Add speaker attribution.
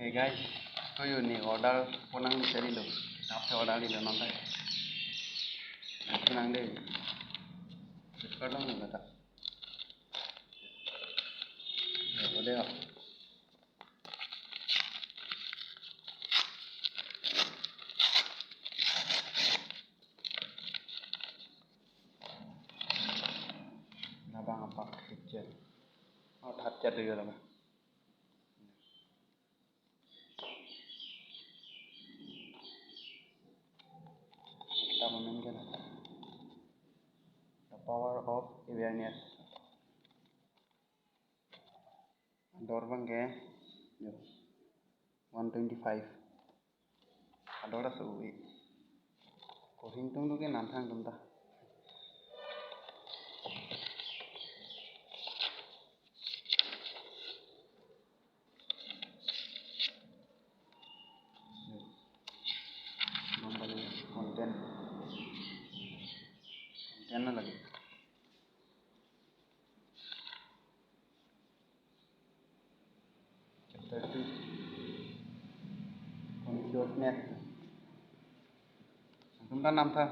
Speaker 1: Hey guys, so you need order punang di seri lo. After order di lo nonton. Punang deh. Sekarang nggak tak. Ya udah. Nabang apa kecil. Oh hajat juga lah. Kita memainkan the power of awareness. Door bang ke 125. Adora suwi. Ko hingtung tu ke nantang tum ta. Konten lagi chapter 2 consciousness chúng ta nằm thôi